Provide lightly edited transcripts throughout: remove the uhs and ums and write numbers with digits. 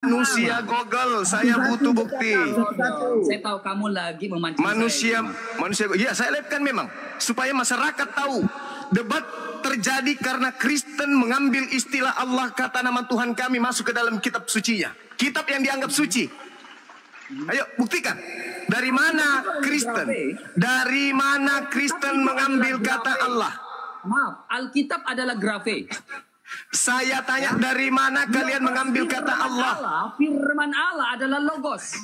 Manusia Google, saya butuh bukti. Saya tahu kamu lagi memancing manusia. Ya, saya lihatkan memang supaya masyarakat tahu. Debat terjadi karena Kristen mengambil istilah Allah, kata nama Tuhan kami masuk ke dalam kitab sucinya. Kitab yang dianggap suci. Ayo buktikan. Dari mana Kristen? Dari mana Kristen mengambil kata Allah? Maaf, Alkitab adalah grafe. Saya tanya, dari mana kalian mengambil kata Allah? Firman Allah adalah logos.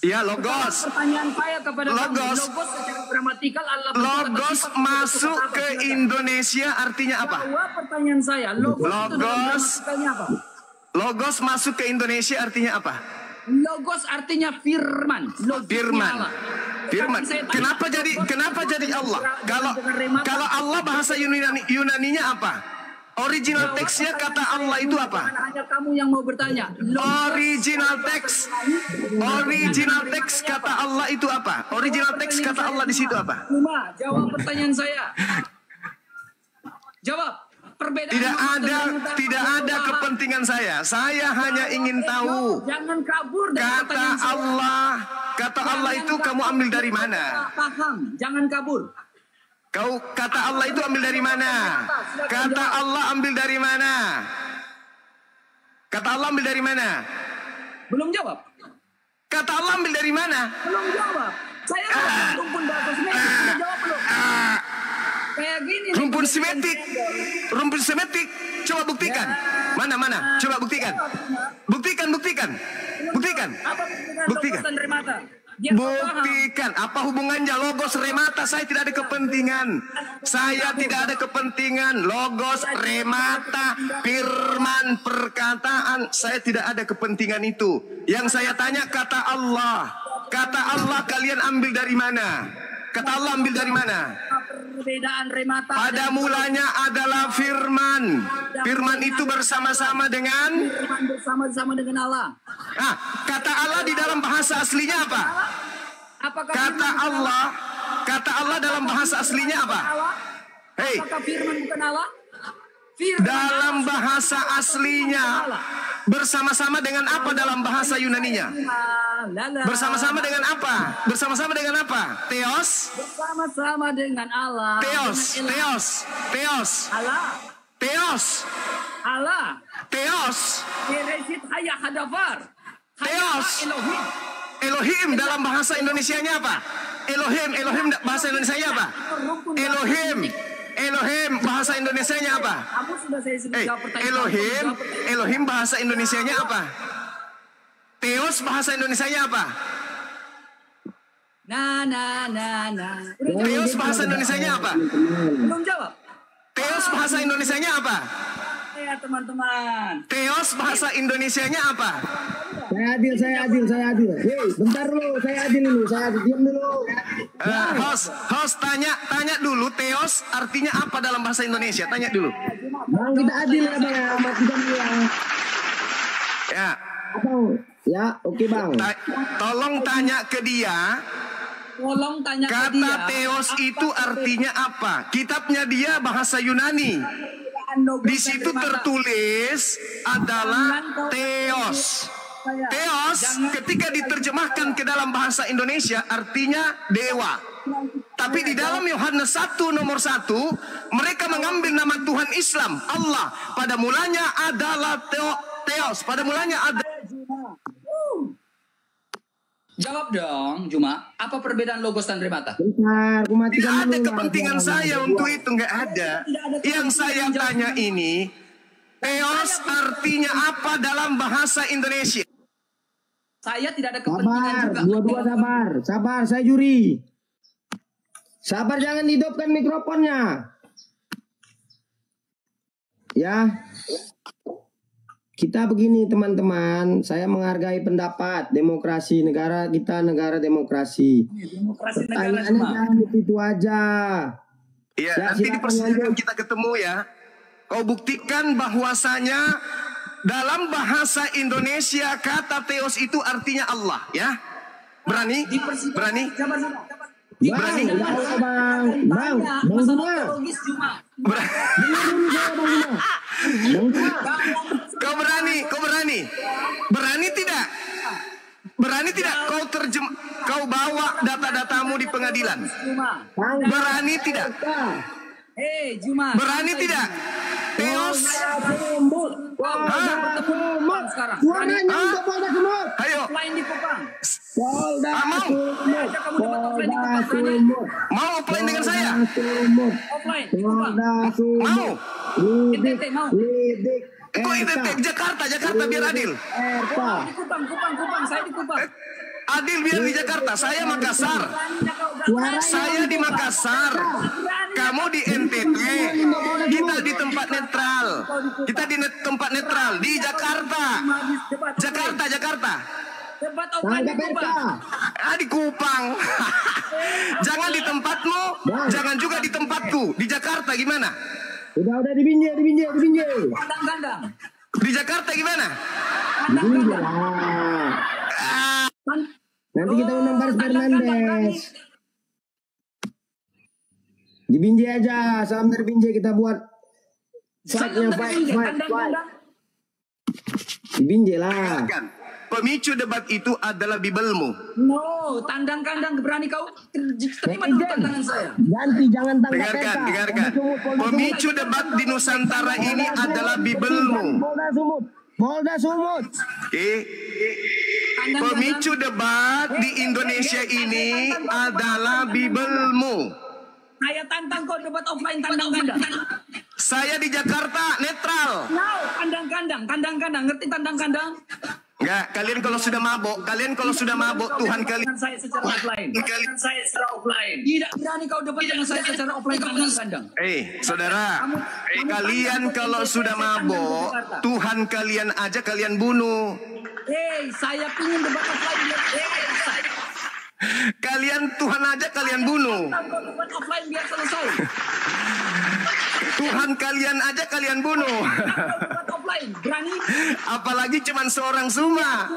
Ya, logos. Pertanyaan saya kepada logos. Logos secara gramatikal Allah logos masuk ke Indonesia artinya apa? Jawab pertanyaan saya. Logos apa? Logos masuk ke Indonesia artinya apa? Logos artinya firman. Firman. Firman. Kenapa jadi Allah? Kalau Allah bahasa Yunaninya apa? Original teksnya kata Allah itu apa? Hanya kamu yang mau bertanya. Original teks kata Allah itu apa? Original teks kata Allah di situ apa? Cuma jawab pertanyaan saya. Jawab. Perbedaan tidak ada kepentingan saya. Saya hanya ingin tahu. Jangan kabur dari kata Allah itu kamu ambil dari mana? Paham. Jangan kabur. Kata Allah itu ambil dari mana? Kata Allah ambil dari mana? Kata Allah ambil dari mana? Belum jawab. Kata Allah ambil dari mana? Belum jawab. Saya rumpun bahasa semetik. Jawab belum? Kayak gini. Rumpun semetik. Coba buktikan. Mana? Coba buktikan. Buktikan. Buktikan. Buktikan. Apa hubungannya logos remata? Saya tidak ada kepentingan. Logos remata, firman, perkataan. Saya tidak ada kepentingan itu. Yang saya tanya kata Allah. Kata Allah kalian ambil dari mana? Kata Allah ambil dari mana? Perbedaan remata. Pada mulanya adalah firman. Firman itu bersama-sama dengan Allah. Kata Allah di dalam bahasa aslinya apa? Kata Allah dalam bahasa aslinya apa? Hei. Apakah firman bukan Allah? Dalam bahasa aslinya bersama-sama dengan apa dalam bahasa Yunaninya? Bersama-sama dengan apa? Bersama-sama dengan apa? Theos? Bersama-sama dengan Allah. Theos. Allah. Theos. Allah. Theos. Bereshit haya hadafar. Theos. Elohim dalam bahasa Indonesianya apa? Elohim bahasa Indonesianya apa? Elohim bahasa Indonesianya apa? Elohim bahasa Indonesianya apa? Theos bahasa Indonesianya apa? Theos bahasa Indonesianya apa? Belum jawab. Theos bahasa Indonesianya apa? Ya teman-teman. Theos bahasa Indonesianya apa? Saya adil. Hei, bentar dulu, saya adil, diam dulu. Host tanya dulu, Theos artinya apa dalam bahasa Indonesia? Tanya dulu. Bang, kita adil ya, Bang, amat kita bilang. Ya. Ya, oke, Bang. Tolong tanya ke dia. Kata Theos itu artinya apa? Kitabnya dia bahasa Yunani. Di situ tertulis adalah Theos. Theos ketika diterjemahkan ke dalam bahasa Indonesia artinya dewa. Tapi di dalam Yohanes 1 nomor 1 mereka mengambil nama Tuhan Islam, Allah. Pada mulanya adalah Theos. Pada mulanya ada. Jawab dong, Juma. Apa perbedaan logos dan remata? Tidak ada kepentingan saya untuk itu, nggak ada. Yang saya tanya ini, Theos artinya apa dalam bahasa Indonesia? Saya tidak ada kepentingan juga. Dua-dua sabar, saya juri. Sabar, jangan hidupkan mikrofonnya. Ya. Kita begini teman-teman, saya menghargai pendapat demokrasi, negara kita negara demokrasi. Pertanyaannya jangan itu aja. Iya, nanti di persidangan kita ketemu ya. Kau buktikan bahwasanya dalam bahasa Indonesia kata Theos itu artinya Allah, ya. Berani? Berani? Bang Juma. Kau berani, berani tidak? Berani tidak kau bawa data-datamu di pengadilan? Berani tidak? Juma. Berani tidak? Teos. Suaranya untuk Polda Sumut. Ayo. Offline di Kupang. Polda mau. Sumut. Mau offline dengan saya? Offline di Kupang. Mau. NTT mau. Lidik. Kok identik Jakarta biar adil. Di Kupang, saya di Kupang. Adil biar di Jakarta, saya Makassar. Saya di Makassar. Kamu di NTT. Kita di tempat netral. Kita di tempat netral di Jakarta. Jakarta. Debat offline di Kupang. Di Kupang. Jangan di tempatmu, jangan juga di tempatku. Di Jakarta gimana? Udah di Binjai. Kandang-kandang. Di Jakarta gimana? Kandang-kandang. Nanti kita undang Baris Fernandes. Di Binjai aja, salam dari Binjai kita buat fight. Di Binjai lah. Pemicu debat itu adalah bibelmu. No, tandang kandang berani kau terima dulu tantangan saya. Ganti, jangan tangkap. Dengarkan. Pemicu debat di Nusantara ini adalah bibelmu. Polda Sumut. Oke. Pemicu debat di Indonesia ini adalah bibelmu. Saya tantang kau debat offline tandang-kandang. Saya di Jakarta netral. No, kandang-kandang, ngerti tandang-kandang? Enggak, kalian kalau sudah mabok, Tuhan kalian. Saya secara offline. Tidak berani kau debat dengan saya secara offline kandang-kandang. Saudara, kalian kalau sudah mabok, Tuhan kalian aja kalian bunuh. Saya pingin debat offline. Kalian Tuhan aja kalian bunuh. Kau debat offline biar selesai. Tuhan kalian aja kalian bunuh. Berani? Apalagi cuman seorang Suma.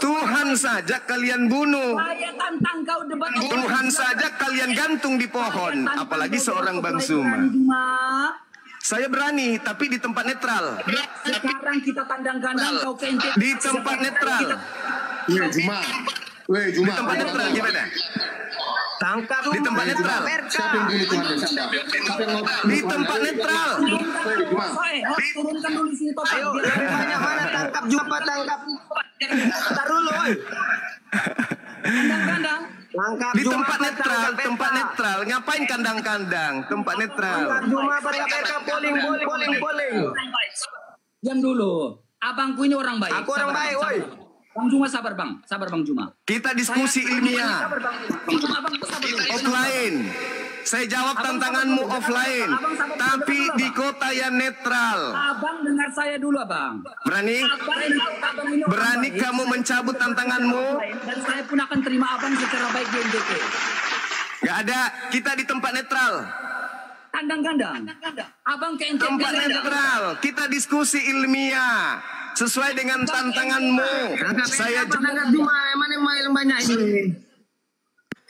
Tuhan saja kalian bunuh. Saya tantang kau debat offline. Tuhan saja kalian gantung di pohon. Apalagi seorang Bang Suma. Saya berani, tapi di tempat netral. Sekarang kita tandang-kandang kau ke NTT. Di tempat netral. Iya, Juma. Di tempat netral gimana? Tangkap di tempat netral. Siapa yang bunuh Tuhan? Di tempat netral. Turunkan dulu di sini total. Mana tangkap Juma, tangkap. Bentar dulu, woy. Kandang-kandang. Di tempat netral. Ngapain kandang-kandang? Tempat netral. Juma mereka polling. Diam dulu. Abangku ini orang baik. Aku orang baik, woi. Bang Juma sabar Bang Juma. Kita diskusi ilmiah. Offline. Saya jawab tantanganmu offline. Tapi di kota yang netral. Abang dengar saya dulu, Abang. Berani? Berani kamu mencabut tantanganmu? Dan saya pun akan terima Abang secara baik di NTT. Gak ada. Kita di tempat netral. Kandang-kandang. Abang ke NTT. Tempat netral. Kita diskusi ilmiah. Sesuai dengan tantanganmu.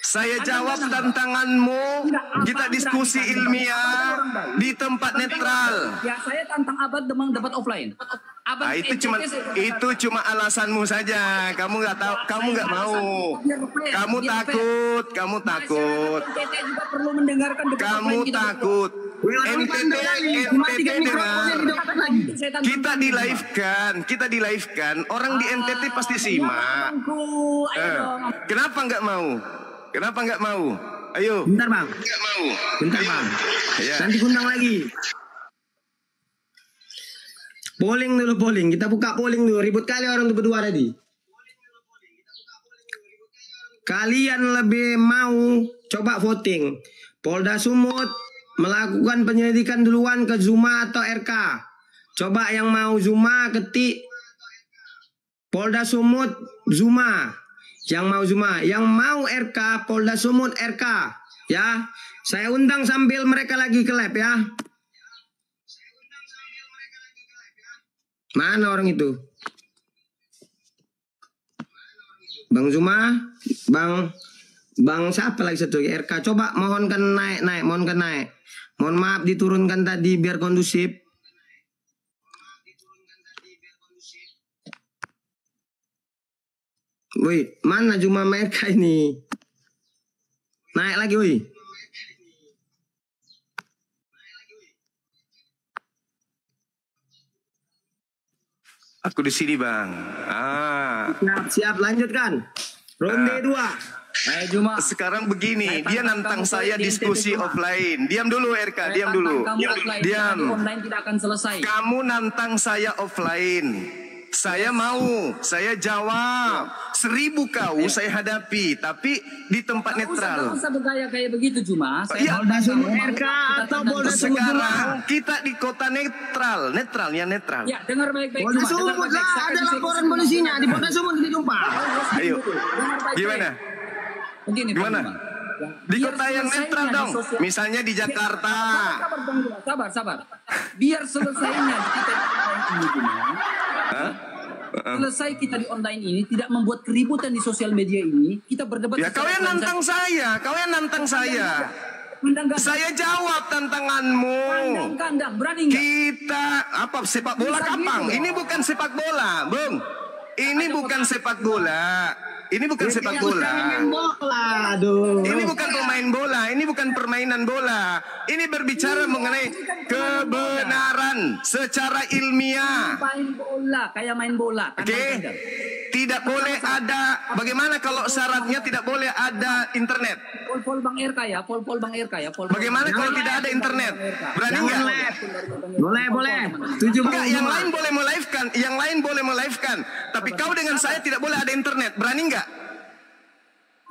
Saya jawab tantanganmu. Kita diskusi ilmiah di tempat netral. Ya, saya tantang Abang debat offline. Abang itu cuma alasanmu saja. Kamu nggak tahu, kamu nggak mau. Kamu takut. Kamu takut. NTT dengar. Kita di live kan. Orang di NTT pasti simak. Kenapa nggak mau? Ayo. Bentar Bang. Nggak mau. Bentar Bang. Ya. Nanti undang lagi. Polling dulu. Kita buka polling dulu. Ribut kali orang tuh berdua tadi. Kalian lebih mau coba voting. Polda Sumut melakukan penyelidikan duluan ke Zuma atau RK. Coba yang mau Zuma ketik Polda Sumut Zuma. Yang mau RK Polda Sumut RK. Ya. Saya undang sambil mereka lagi ke lab ya. Mana orang itu? Bang Zuma, Bang siapa lagi satu RK? Coba mohonkan naik. Mohon maaf diturunkan tadi biar kondusif. Woi, mana Juma mereka ini? Naik lagi, woi. Aku di sini, Bang. Siap, lanjutkan. Ronde 2. Ayo Juma. Sekarang begini, dia nantang saya diskusi offline. Diam dulu, RK, diam dulu. Diam. Online tidak akan selesai. Kamu nantang saya offline. Saya mau, saya jawab. 1000 kau saya hadapi, tapi di tempat netral. Nggak usah bergaya kayak begitu Juma. Iya, RK atau Polda Sumut. Sekarang kita di kota netral, netralnya netral. Ya, dengar baik-baik. Polda Sumut lah, ada laporan polisinya di Polda Sumut kita jumpa. Ayo, gimana? Begini, Gimana? Di Biar kota yang selesainya netral di dong. sosial- Misalnya di Jakarta. Sabar. Biar selesainya kita di online ini Juma. Selesai kita di online ini tidak membuat keributan di sosial media ini. Kita berdebat. Ya kau yang nantang saya, Saya jawab tantanganmu. Kandang, berani nggak? Kita apa sepak bola Bisa kapang? gitu, Ini bukan sepak bola, Bung. Ini bukan sepak bola. Ini bukan sepak bola. Aduh. Ini bukan pemain bola, ini bukan permainan bola. Ini berbicara mengenai kebenaran secara ilmiah. Kayak main bola. Oke. Tidak boleh ada. Bagaimana kalau syaratnya tidak boleh ada internet? Pol Bang RK ya, Pol Bang RK ya. Bagaimana kalau tidak ada internet? Berani nggak? Boleh. Setuju Enggak, yang lain boleh melive-kan. Tapi kau dengan saya tidak boleh ada internet. Berani nggak?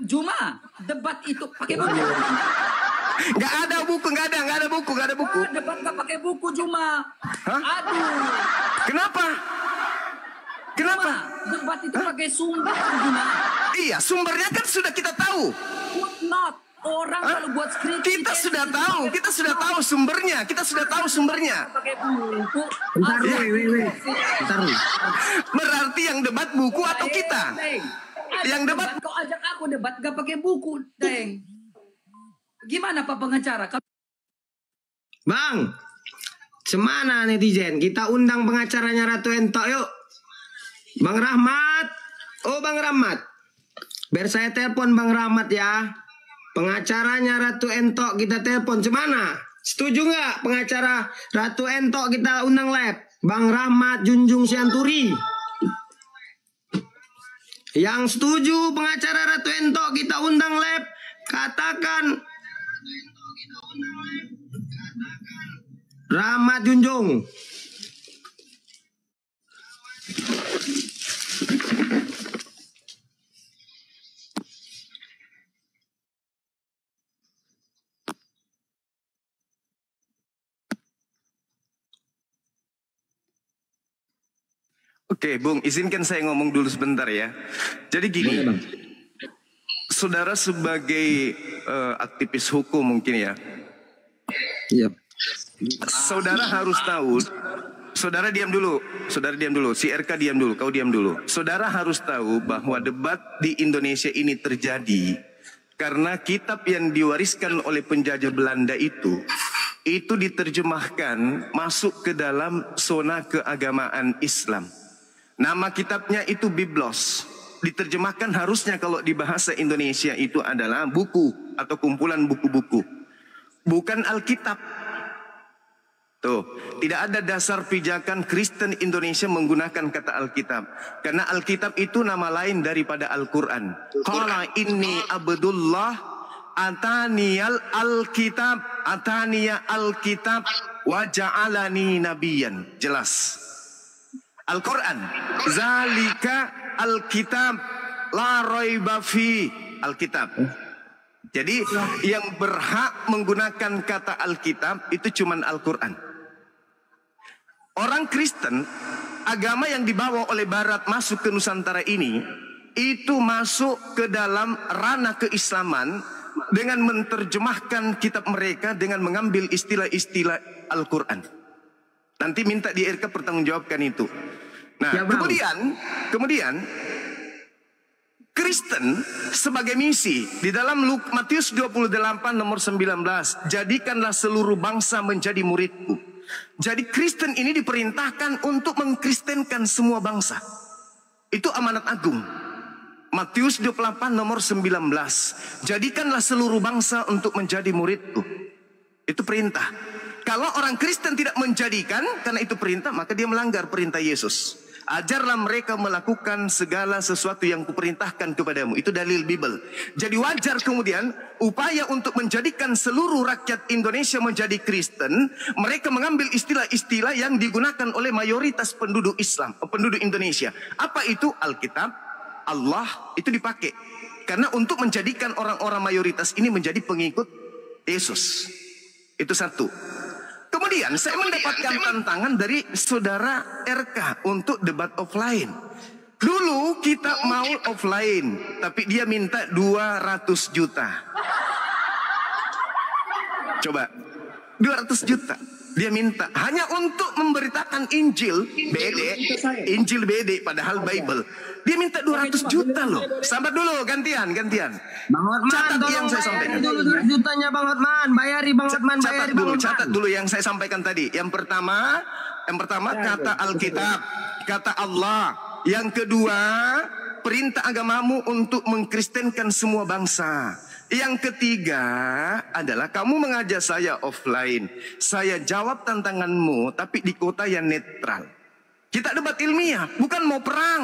Juma, debat itu pakai buku. Nggak ada buku. Debat nggak pakai buku Juma. Hah? Aduh. Kenapa? Juma, debat itu pakai sumber Juma. Iya, sumbernya kan sudah kita tahu. Footnote. Orang kalau buat skripsi Kita sudah tahu sumbernya. pakai buku. Bentar, woi. Bentar, woi. Berarti yang debat buku atau kita? Yang debat. Kau ajak aku debat gak pakai buku, Teng. Gimana Pak pengacara? Bang, semana netizen? Kita undang pengacaranya Ratu Entok yuk. Bang Rahmat. Oh, Bang Rahmat. Biar saya telepon Bang Rahmat ya. Pengacaranya Ratu Entok kita telepon. Semana? Setuju nggak pengacara Ratu Entok kita undang live? Bang Rahmat Junjung Sianturi. Yang setuju pengacara Ratu Entok kita undang live, katakan Rahmat Junjung. Oke, Bung, izinkan saya ngomong dulu sebentar ya. Jadi gini, saudara sebagai aktivis hukum mungkin ya. Iya. Saudara harus tahu, saudara diam dulu, si RK diam dulu, kau diam dulu. Saudara harus tahu bahwa debat di Indonesia ini terjadi karena kitab yang diwariskan oleh penjajah Belanda itu diterjemahkan masuk ke dalam zona keagamaan Islam. Nama kitabnya itu Biblos. Diterjemahkan harusnya kalau di bahasa Indonesia itu adalah buku atau kumpulan buku-buku. Bukan Alkitab. Tuh, tidak ada dasar pijakan Kristen Indonesia menggunakan kata Alkitab. Karena Alkitab itu nama lain daripada Al-Quran. Qala inni abdullah ataniyal Alkitab wa ja'alani nabiyan. Jelas. Al-Quran, zalika Alkitab la raiba fi, Alkitab. Jadi yang berhak menggunakan kata Alkitab itu cuman Al-Quran. Orang Kristen, agama yang dibawa oleh Barat masuk ke Nusantara ini, itu masuk ke dalam ranah keislaman dengan menerjemahkan kitab mereka dengan mengambil istilah-istilah Al-Quran. Nanti minta di RK pertanggungjawabkan itu. Nah, ya, kemudian Kristen sebagai misi di dalam Matius 28 nomor 19, jadikanlah seluruh bangsa menjadi muridku. Jadi Kristen ini diperintahkan untuk mengkristenkan semua bangsa. Itu amanat agung. Matius 28 nomor 19. Jadikanlah seluruh bangsa untuk menjadi muridku. Itu perintah. Kalau orang Kristen tidak menjadikan, karena itu perintah, maka dia melanggar perintah Yesus. Ajarlah mereka melakukan segala sesuatu yang kuperintahkan kepadamu. Itu dalil Bible. Jadi wajar kemudian upaya untuk menjadikan seluruh rakyat Indonesia menjadi Kristen. Mereka mengambil istilah-istilah yang digunakan oleh mayoritas penduduk Islam, penduduk Indonesia. Apa itu? Alkitab, Allah, itu dipakai. Karena untuk menjadikan orang-orang mayoritas ini menjadi pengikut Yesus. Itu satu. Kemudian saya mendapatkan tantangan dari saudara RK untuk debat offline. Dulu kita mau offline, tapi dia minta 200 juta. Coba, 200 juta. Dia minta hanya untuk memberitakan Injil BD, padahal Bible. Dia minta 200 juta loh. Sabar dulu, gantian. Bang Hotman, catat yang saya sampaikan. dulu 200 jutanya Bang Hotman. Bayari Bang Hotman, bayari Bang Hotman. Catat dulu yang saya sampaikan tadi. Yang pertama kata Alkitab, kata Allah. Yang kedua, perintah agamamu untuk mengkristenkan semua bangsa. Yang ketiga adalah kamu mengajak saya offline. Saya jawab tantanganmu tapi di kota yang netral. Kita debat ilmiah, bukan mau perang.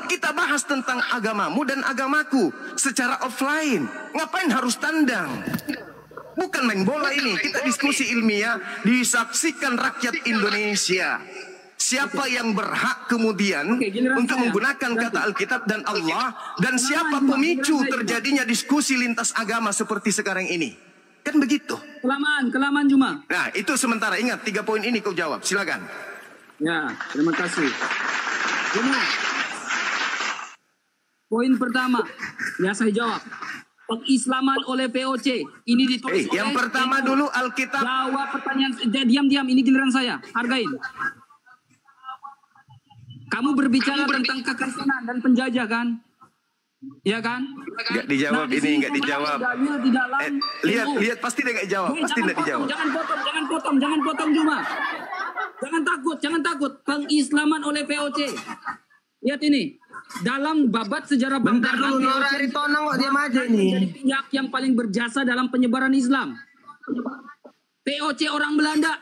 Kita bahas tentang agamamu dan agamaku secara offline. Ngapain harus tandang? Bukan main bola ini. Kita diskusi ilmiah, disaksikan rakyat Indonesia. Siapa yang berhak kemudian untuk menggunakan kata Alkitab dan Allah, dan siapa pemicu terjadinya diskusi lintas agama seperti sekarang ini? Kan begitu. Kelamaan Juma. Nah, itu sementara. Ingat, 3 poin ini kau jawab. Silakan. Ya, terima kasih. Juma. Poin pertama, ya saya jawab. Pengislaman oleh POC. Ini ditulis oleh yang pertama dulu Alkitab. Jawab pertanyaan. Diam. Ini giliran saya. Hargain. Kamu berbicara tentang kekristenan dan penjajah kan? Iya kan? Enggak dijawab, ini enggak dijawab. Lihat pasti dia enggak jawab, pasti enggak dijawab. Jangan potong Juma. Jangan takut. Pengislaman oleh POC. Lihat ini. Dalam babat sejarah bentar dulu, Nora Aritonang kok diam aja ini. Jadi pihak yang paling berjasa dalam penyebaran Islam. POC orang Belanda.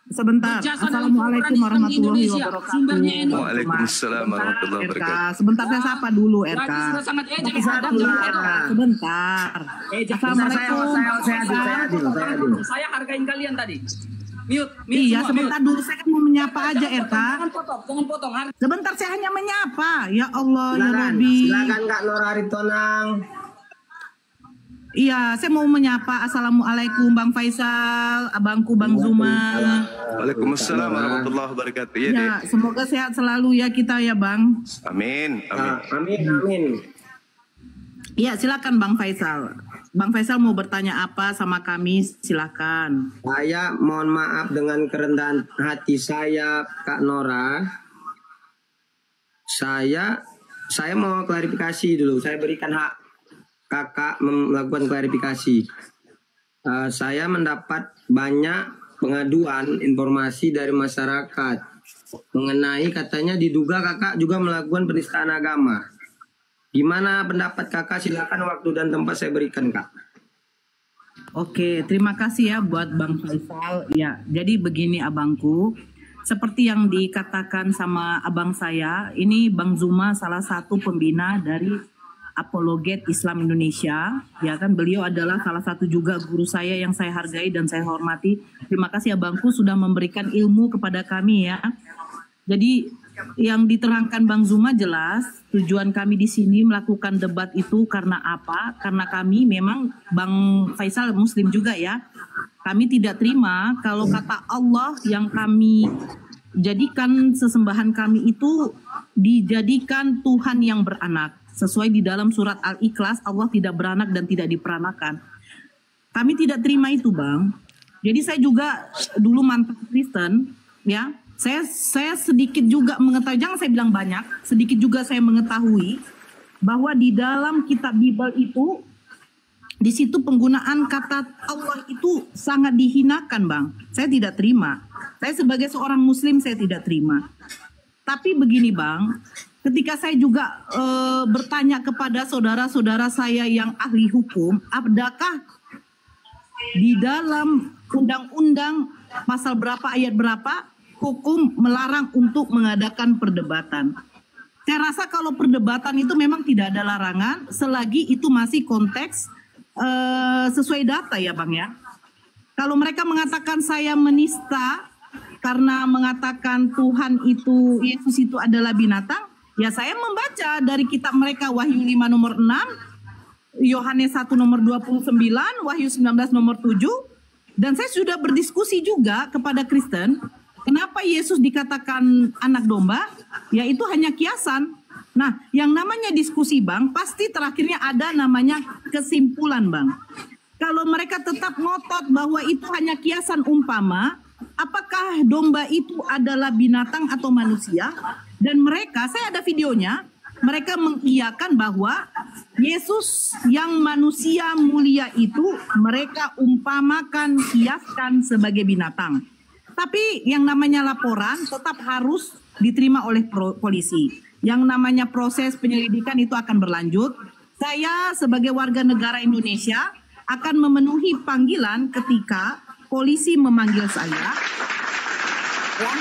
Sebentar. Assalamualaikum warahmatullahi wabarakatuh. Sumbernya ini. Waalaikumsalam warahmatullahi wabarakatuh. Sebentar saya sapa dulu RK. Sudah sangat ejek. Sebentar. Assalamualaikum. Saya hargain kalian tadi. Mute iya, semua, sebentar dulu saya kan mau menyapa aja RK. Jangan potong. Sebentar saya hanya menyapa. Ya Allah, ya Rabbi. Silakan Kak Nora Aritonang. Iya, saya mau menyapa. Assalamualaikum Bang Faisal, abangku Bang Zuma. Waalaikumsalam warahmatullahi wabarakatuh. Ya, semoga sehat selalu ya kita ya Bang. Amin. Iya, silakan Bang Faisal. Bang Faisal mau bertanya apa sama kami? Silakan. Saya mohon maaf dengan kerendahan hati saya, Kak Nora. Saya mau klarifikasi dulu. Saya berikan hak kakak melakukan klarifikasi. Saya mendapat banyak pengaduan informasi dari masyarakat mengenai katanya diduga kakak juga melakukan penistaan agama. Gimana pendapat kakak? Silakan, waktu dan tempat saya berikan kak. Oke, terima kasih ya buat Bang Faisal. Ya, jadi begini abangku. Seperti yang dikatakan sama abang saya, ini Bang Zuma salah satu pembina dari Apologet Islam Indonesia. Ya kan, beliau adalah salah satu juga guru saya yang saya hargai dan saya hormati. Terima kasih abangku sudah memberikan ilmu kepada kami ya. Jadi yang diterangkan Bang Zuma jelas, tujuan kami di sini melakukan debat itu karena apa? Karena kami memang Bang Faisal Muslim juga ya. Kami tidak terima kalau kata Allah yang kami jadikan sesembahan kami itu dijadikan Tuhan yang beranak. Sesuai di dalam surat Al-Ikhlas, Allah tidak beranak dan tidak diperanakan. Kami tidak terima itu Bang. Jadi saya juga dulu mantan Kristen ya. Saya sedikit juga mengetahui, jangan saya bilang banyak, sedikit juga saya mengetahui bahwa di dalam kitab Bible itu, di situ penggunaan kata Allah itu sangat dihinakan Bang. Saya tidak terima. Saya sebagai seorang Muslim saya tidak terima. Tapi begini Bang, ketika saya juga bertanya kepada saudara-saudara saya yang ahli hukum, adakah di dalam undang-undang pasal berapa ayat berapa hukum melarang untuk mengadakan perdebatan? Saya rasa kalau perdebatan itu memang tidak ada larangan selagi itu masih konteks sesuai data ya Bang ya. Kalau mereka mengatakan saya menista karena mengatakan Tuhan itu, Yesus itu adalah binatang, ya saya membaca dari kitab mereka Wahyu 5 nomor 6, Yohanes 1 nomor 29, Wahyu 19 nomor 7. Dan saya sudah berdiskusi juga kepada Kristen, kenapa Yesus dikatakan anak domba? Ya itu hanya kiasan. Nah, yang namanya diskusi Bang, pasti terakhirnya ada namanya kesimpulan Bang. Kalau mereka tetap ngotot bahwa itu hanya kiasan umpama, apakah domba itu adalah binatang atau manusia? Dan mereka, saya ada videonya, mereka mengiyakan bahwa Yesus yang manusia mulia itu mereka umpamakan, kiaskan sebagai binatang. Tapi yang namanya laporan tetap harus diterima oleh polisi. Yang namanya proses penyelidikan itu akan berlanjut. Saya sebagai warga negara Indonesia akan memenuhi panggilan ketika polisi memanggil saya. Ya.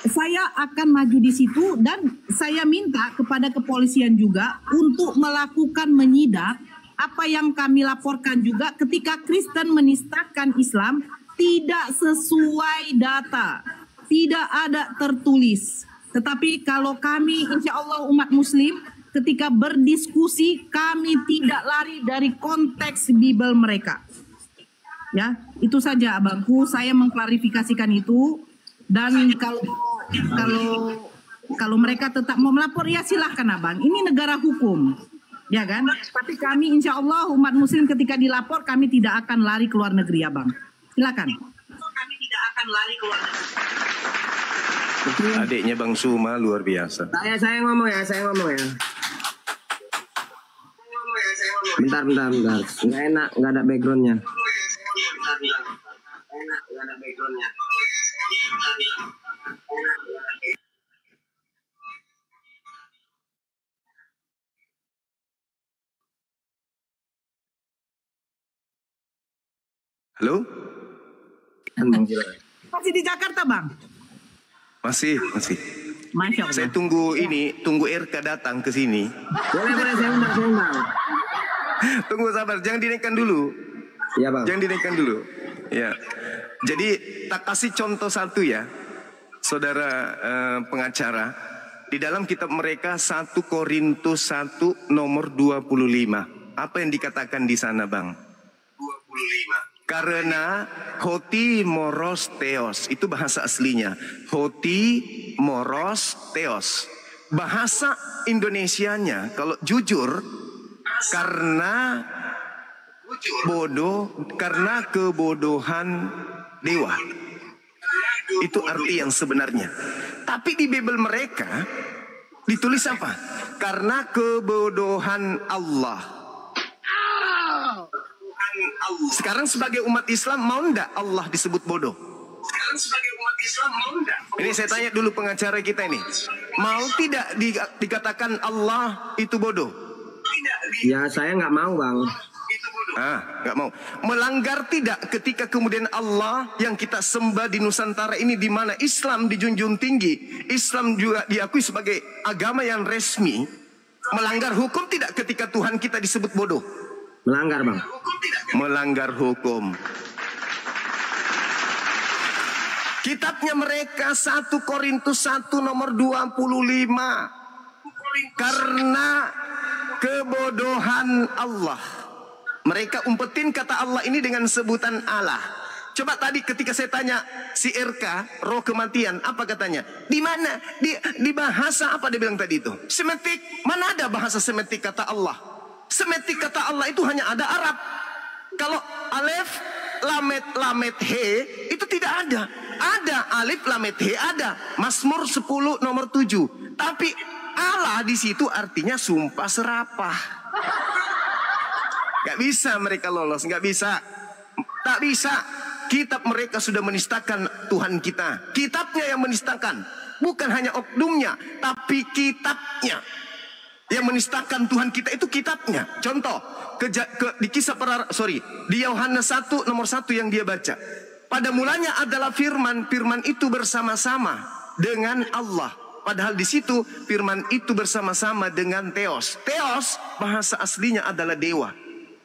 Saya akan maju di situ dan saya minta kepada kepolisian juga untuk melakukan menyidak apa yang kami laporkan juga ketika Kristen menistakan Islam tidak sesuai data, tidak ada tertulis. Tetapi kalau kami insya Allah umat muslim ketika berdiskusi kami tidak lari dari konteks Bible mereka. Ya, itu saja abangku, saya mengklarifikasikan itu. Dan kalau mereka tetap mau melapor ya silahkan abang, ini negara hukum ya kan, tapi kami insya Allah umat muslim ketika dilapor kami tidak akan lari ke luar negeri abang, silakan. Kami tidak akan lari ke luar negeri. Adiknya Bang Suma luar biasa. Saya ngomong ya. Bentar. Nggak enak, nggak ada backgroundnya. Halo? Masih di Jakarta bang? Masih. Masya Allah. Saya tunggu RK datang ke sini. Boleh, saya undang. Tunggu sabar, jangan dinaikkan dulu. Iya bang. Jangan dinaikkan dulu. Ya. Jadi tak kasih contoh satu ya, saudara pengacara. Di dalam kitab mereka 1 Korintus 1 nomor 25. Apa yang dikatakan di sana bang? 25. Karena hoti moros theos, itu bahasa aslinya. Hoti moros theos. Bahasa Indonesianya kalau jujur, karena kebodohan dewa. Itu arti yang sebenarnya. Tapi di Bible mereka ditulis apa? Karena kebodohan Allah. Sekarang sebagai umat Islam mau enggak Allah disebut bodoh? Ini saya tanya dulu pengacara kita ini. Mau tidak dikatakan Allah itu bodoh? Ya saya nggak mau bang. Nggak mau. Melanggar tidak ketika kemudian Allah yang kita sembah di Nusantara ini, di mana Islam dijunjung tinggi, Islam juga diakui sebagai agama yang resmi, melanggar hukum tidak ketika Tuhan kita disebut bodoh? Melanggar bang. Melanggar hukum. Kitabnya mereka 1 Korintus 1 nomor 25. Karena kebodohan Allah. Mereka umpetin kata Allah ini dengan sebutan Allah. Coba tadi ketika saya tanya si RK, roh kematian, apa katanya? Di mana? Di bahasa apa dia bilang tadi itu? Semetik. Mana ada bahasa semetik kata Allah? Semetik kata Allah itu hanya ada Arab. Kalau alif, lamet, he itu tidak ada. Ada alif, lamet, he ada. Mazmur 10 nomor 7. Tapi Allah di situ artinya sumpah serapah. Gak bisa mereka lolos, gak bisa. Tak bisa. Kitab mereka sudah menistakan Tuhan kita. Kitabnya yang menistakan. Bukan hanya oknumnya, tapi kitabnya. Yang menistakan Tuhan kita itu kitabnya. Contoh, di kisah di Yohanes 1 nomor 1 yang dia baca. Pada mulanya adalah firman, firman itu bersama-sama dengan Allah. Padahal di situ firman itu bersama-sama dengan Theos. Theos bahasa aslinya adalah dewa.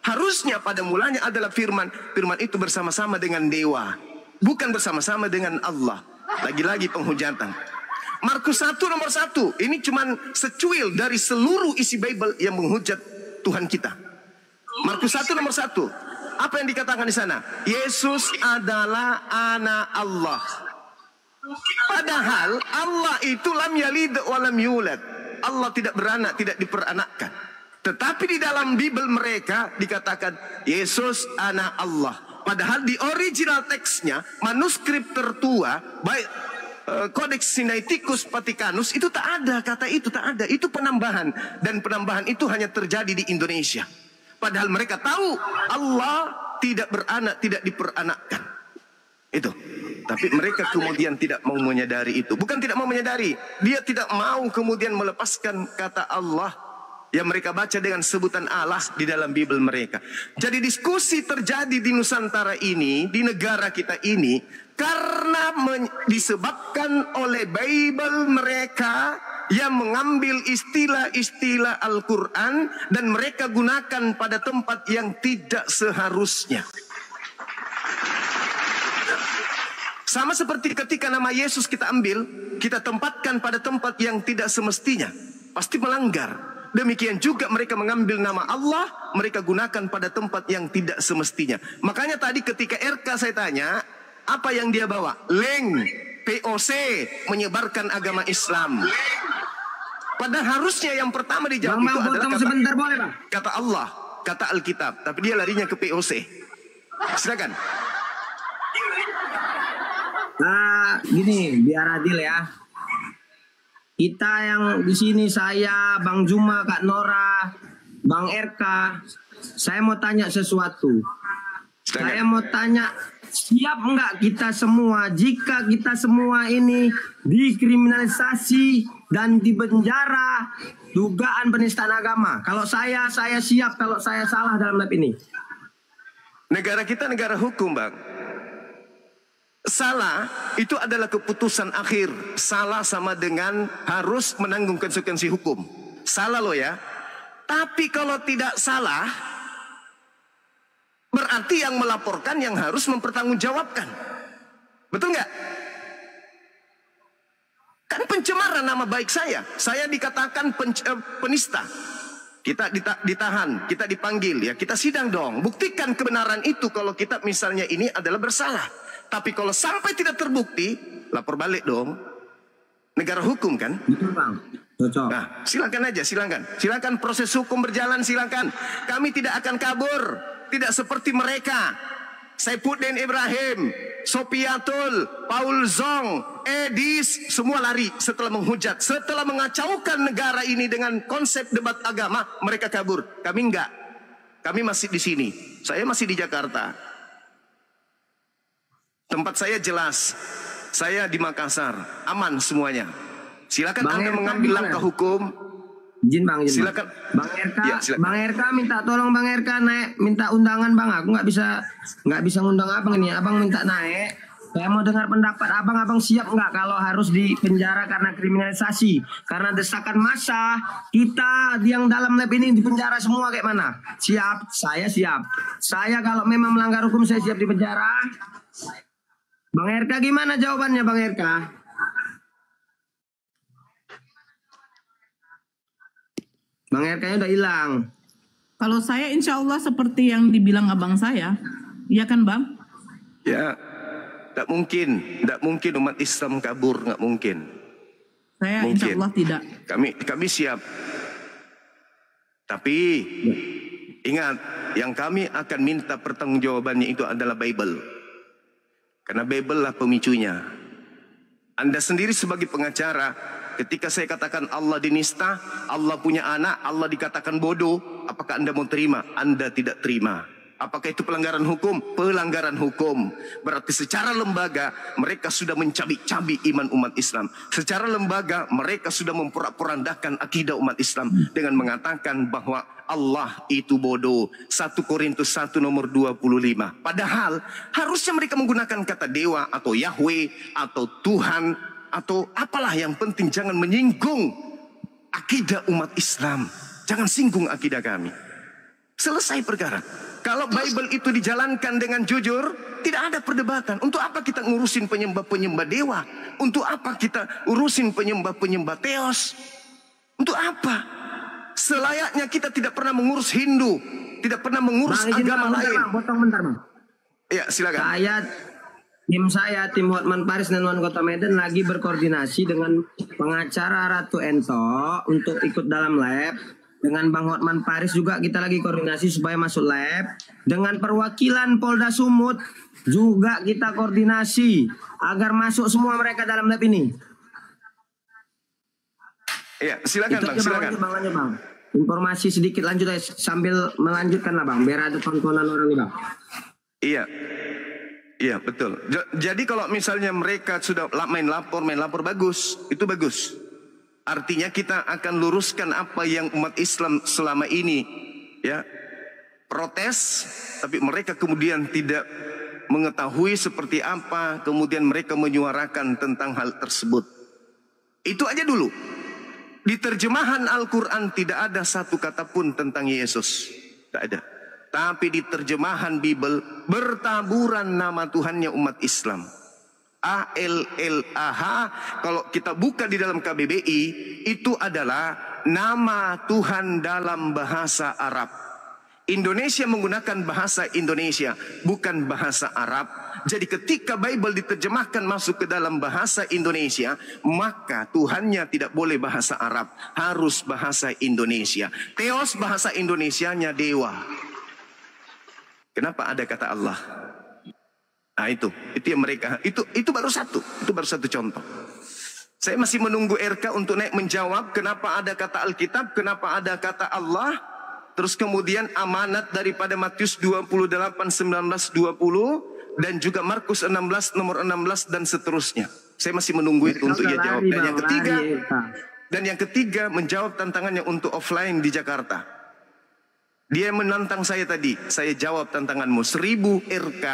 Harusnya pada mulanya adalah firman, firman itu bersama-sama dengan dewa, bukan bersama-sama dengan Allah. Lagi-lagi penghujatan. Markus 1 nomor 1. Ini cuman secuil dari seluruh isi Bible yang menghujat Tuhan kita. Markus 1 nomor 1. Apa yang dikatakan di sana? Yesus adalah anak Allah. Padahal Allah itu lam yalid wa lam yulad. Allah tidak beranak, tidak diperanakkan. Tetapi di dalam Bible mereka dikatakan Yesus anak Allah. Padahal di original teksnya, manuskrip tertua, baik Codex Sinaiticus Vaticanus itu tak ada kata itu, tak ada. Itu penambahan, dan penambahan itu hanya terjadi di Indonesia. Padahal mereka tahu Allah tidak beranak, tidak diperanakkan. Itu. Tapi mereka kemudian tidak mau menyadari itu. Bukan tidak mau menyadari, dia tidak mau kemudian melepaskan kata Allah yang mereka baca dengan sebutan Allah di dalam Bible mereka. Jadi diskusi terjadi di Nusantara ini, di negara kita ini, karena disebabkan oleh Bible mereka yang mengambil istilah-istilah Al-Quran dan mereka gunakan pada tempat yang tidak seharusnya. Sama seperti ketika nama Yesus kita ambil, kita tempatkan pada tempat yang tidak semestinya, pasti melanggar. Demikian juga mereka mengambil nama Allah, mereka gunakan pada tempat yang tidak semestinya. Makanya tadi ketika RK saya tanya, apa yang dia bawa? Link, POC, menyebarkan agama Islam. Padahal harusnya yang pertama dijawab itu adalah sebentar, boleh, Bang? Kata Allah, kata Alkitab. Tapi dia larinya ke POC. Silakan. Nah, gini, biar adil ya. Kita yang di sini, saya, Bang Zuma, Kak Nora, Bang RK, saya mau tanya sesuatu. Saya mau tanya, siap enggak kita semua jika kita semua ini dikriminalisasi dan dipenjara dugaan penistaan agama? Kalau saya siap kalau saya salah dalam lab ini. Negara kita negara hukum, Bang. Salah itu adalah keputusan akhir. Salah sama dengan harus menanggung konsekuensi hukum. Salah loh ya. Tapi kalau tidak salah, berarti yang melaporkan yang harus mempertanggungjawabkan. Betul nggak? Kan pencemaran nama baik saya. Saya dikatakan penista. Kita ditahan, kita dipanggil, ya kita sidang dong. Buktikan kebenaran itu kalau kita misalnya ini adalah bersalah. Tapi kalau sampai tidak terbukti, lapor balik dong. Negara hukum kan? Betul, Bang. Cocok. Nah, silakan aja, silakan. Silakan proses hukum berjalan, silakan. Kami tidak akan kabur. Tidak seperti mereka. Saifuddin Ibrahim, Sopiatul, Paul Zong, Edis, semua lari setelah menghujat. Setelah mengacaukan negara ini dengan konsep debat agama, mereka kabur. Kami enggak. Kami masih di sini. Saya masih di Jakarta. Tempat saya jelas. Saya di Makassar. Aman semuanya. Silakan Anda mengambil langkah hukum. Izin Bang, izin. Silakan. Bang RK, ya, silakan. Bang RK minta tolong Bang RK naik, minta undangan Bang. Aku nggak bisa ngundang Abang ini. Abang minta naik. Saya mau dengar pendapat Abang. Abang siap nggak kalau harus dipenjara karena kriminalisasi, karena desakan massa? Kita yang dalam lab ini dipenjara semua kayak mana? Siap, saya siap. Saya kalau memang melanggar hukum saya siap dipenjara. Bang RK gimana jawabannya Bang RK? Bang RK-nya udah hilang. Kalau saya insya Allah seperti yang dibilang abang saya. Iya kan Bang? Ya, tak mungkin umat Islam kabur, nggak mungkin. Saya insya Allah tidak. Kami siap. Tapi ingat, yang kami akan minta pertanggungjawabannya itu adalah Bible. Karena Bible lah pemicunya. Anda sendiri sebagai pengacara, ketika saya katakan Allah dinista, Allah punya anak, Allah dikatakan bodoh, apakah Anda mau terima? Anda tidak terima. Apakah itu pelanggaran hukum? Pelanggaran hukum. Berarti secara lembaga mereka sudah mencabik-cabik iman umat Islam. Secara lembaga mereka sudah memporak-porandakan akidah umat Islam dengan mengatakan bahwa Allah itu bodoh. 1 Korintus 1 nomor 25. Padahal harusnya mereka menggunakan kata dewa atau Yahweh atau Tuhan atau apalah, yang penting jangan menyinggung akidah umat Islam. Jangan singgung akidah kami. Selesai perkara. Kalau Bible itu dijalankan dengan jujur, tidak ada perdebatan. Untuk apa kita ngurusin penyembah-penyembah dewa? Untuk apa kita urusin penyembah-penyembah teos? Untuk apa? Selayaknya kita tidak pernah mengurus Hindu, tidak pernah mengurus agama lain. Potong bentar, Bang. Ya, silakan. Tim Hotman Paris dan Wan Kota Medan lagi berkoordinasi dengan pengacara Ratu Ento untuk ikut dalam lab. Dengan Bang Hotman Paris juga kita lagi koordinasi supaya masuk lab. Dengan perwakilan Polda Sumut juga kita koordinasi agar masuk semua mereka dalam lab ini. Ya, silakan Bang, silakan. Bang. Informasi sedikit lanjut aja sambil melanjutkan lah Bang, biar ada tontonan orang nih Bang. Iya. Iya, betul. Jadi kalau misalnya mereka sudah main lapor bagus, itu bagus. Artinya kita akan luruskan apa yang umat Islam selama ini ya protes, tapi mereka kemudian tidak mengetahui seperti apa, kemudian mereka menyuarakan tentang hal tersebut. Itu aja dulu. Di terjemahan Al-Quran tidak ada satu kata pun tentang Yesus. Tidak ada. Tapi di terjemahan Bible bertaburan nama Tuhannya umat Islam. ALLAH, kalau kita buka di dalam KBBI, itu adalah nama Tuhan dalam bahasa Arab. Indonesia menggunakan bahasa Indonesia, bukan bahasa Arab. Jadi ketika Bible diterjemahkan masuk ke dalam bahasa Indonesia, maka Tuhannya tidak boleh bahasa Arab, harus bahasa Indonesia. Theos bahasa Indonesianya dewa. Kenapa ada kata Allah? Nah itu yang mereka, itu baru satu contoh. Saya masih menunggu RK untuk naik menjawab kenapa ada kata Alkitab, kenapa ada kata Allah, terus kemudian amanat daripada Matius 28, 19, 20, dan juga Markus 16, nomor 16 dan seterusnya. Saya masih menunggu itu untuk ia jawab. Dan yang ketiga menjawab tantangannya untuk offline di Jakarta. Dia menantang saya tadi, saya jawab tantanganmu. 1000 RK,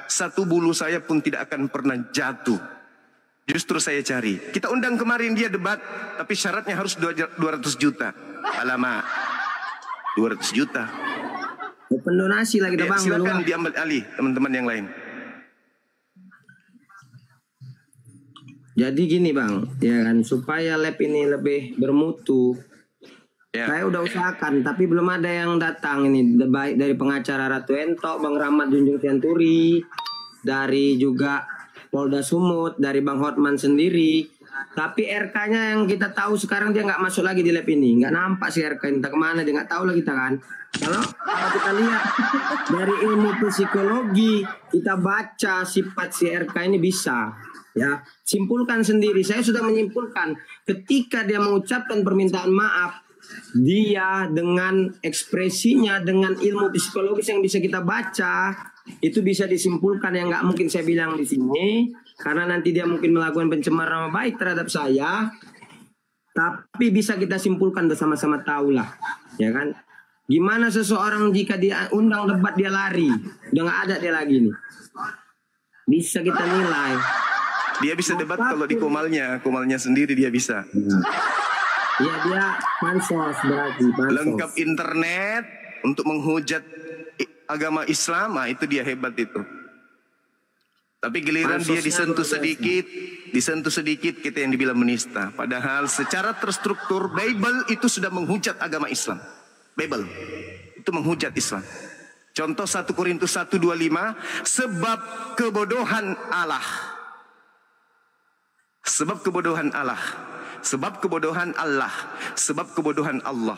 satu bulu saya pun tidak akan pernah jatuh. Justru saya cari. Kita undang kemarin dia debat, tapi syaratnya harus 200 juta. Alamak, 200 juta. Open donasi lagi Bang. Silakan diambil alih teman-teman yang lain. Jadi gini Bang, ya kan, supaya lab ini lebih bermutu. Ya. Saya udah usahakan, tapi belum ada yang datang ini, baik dari pengacara Ratu Ento, Bang Rahmat Junjung Tianturi, dari juga Polda Sumut, dari Bang Hotman sendiri. Tapi RK-nya yang kita tahu sekarang dia nggak masuk lagi di lab ini, nggak nampak sih RK, entah kemana dia, nggak tahu lah kita kan. Kalau kita lihat dari ilmu psikologi, kita baca sifat si RK ini bisa. Ya, simpulkan sendiri. Saya sudah menyimpulkan ketika dia mengucapkan permintaan maaf, dia dengan ekspresinya, dengan ilmu psikologis yang bisa kita baca, itu bisa disimpulkan yang nggak mungkin saya bilang di sini, karena nanti dia mungkin melakukan pencemaran nama baik terhadap saya, tapi bisa kita simpulkan bersama-sama tahu lah, ya kan? Gimana seseorang jika dia undang debat dia lari, udah nggak ada dia lagi nih, bisa kita nilai. Dia bisa debat kalau di komalnya sendiri dia bisa. Ya dia pansos berarti pansos. Lengkap internet untuk menghujat agama Islam, itu dia hebat itu. Tapi giliran dia disentuh sedikit kita yang dibilang menista. Padahal secara terstruktur Bible itu sudah menghujat agama Islam. Bible itu menghujat Islam. Contoh 1 Korintus 1:25, sebab kebodohan Allah. Sebab kebodohan Allah. Sebab kebodohan Allah, sebab kebodohan Allah.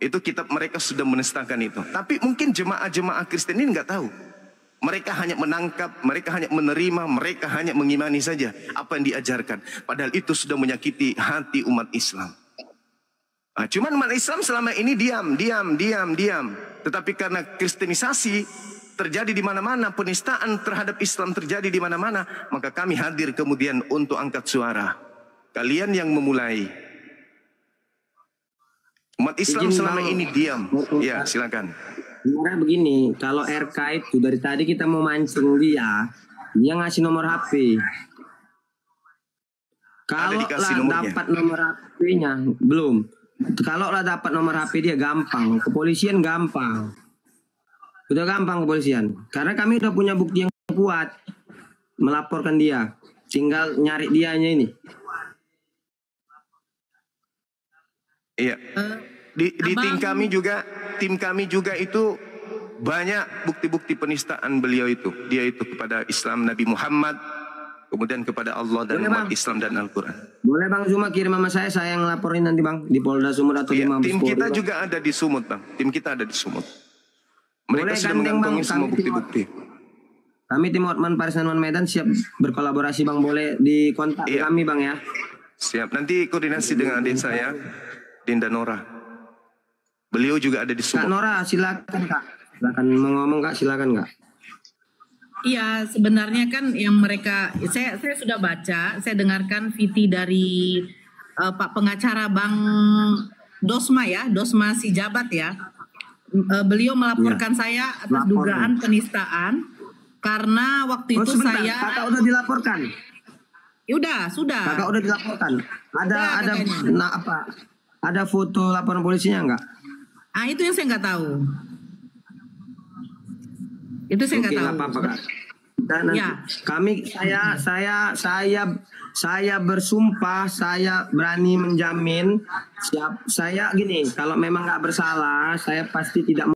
Itu kitab mereka sudah menistakan itu. Tapi mungkin jemaah-jemaah Kristen ini nggak tahu. Mereka hanya menangkap, mereka hanya menerima, mereka hanya mengimani saja apa yang diajarkan. Padahal itu sudah menyakiti hati umat Islam. Cuman umat Islam selama ini diam. Tetapi karena kristenisasi, terjadi di mana-mana, penistaan terhadap Islam terjadi di mana-mana, maka kami hadir kemudian untuk angkat suara. Kalian yang memulai. Umat Islam selama ini diam. Ya, silakan. Sebenarnya begini, kalau RK itu dari tadi kita mau mancing dia ngasih nomor HP. Kalau lah dapat nomor HP-nya, belum. Kalau lah dapat nomor HP dia gampang, kepolisian gampang. Udah gampang kepolisian. Karena kami udah punya bukti yang kuat melaporkan dia. Tinggal nyari dianya ini. Iya. Di tim kami juga itu banyak bukti-bukti penistaan beliau itu. Dia itu kepada Islam Nabi Muhammad, kemudian kepada Allah dan umat Islam dan Al-Quran. Boleh Bang Zuma kirim sama saya yang laporin nanti Bang di Polda Sumut atau di Mabes Tim Polri, kita Bang. juga ada di Sumut Bang. Tim kita ada di Sumut. Mereka Boleh sudah gandeng, mengantongi Bang. semua bukti-bukti. Kami tim Hotman Paris dan Medan siap berkolaborasi Bang. Boleh dikontak kami Bang ya. Siap. Nanti koordinasi dengan adik saya, Dinda Nora. Beliau juga ada di Sumut. Kak Nora, silakan Kak. Silakan mau ngomong Kak, silakan Kak. Iya, sebenarnya kan yang mereka, saya sudah baca, saya dengarkan VT dari Pak pengacara Bang Dosma ya, Dosma Sijabat ya. Beliau melaporkan saya atas dugaan penistaan karena waktu itu sebentar, saya. Kakak udah dilaporkan. Sudah. Kakak udah dilaporkan. Ada apa? Ada foto laporan polisinya enggak? Ah, itu yang saya nggak tahu. Itu saya nggak tahu. Nggak apa-apa Kak. Dan saya bersumpah, saya berani menjamin, saya gini, kalau memang nggak bersalah, saya pasti tidak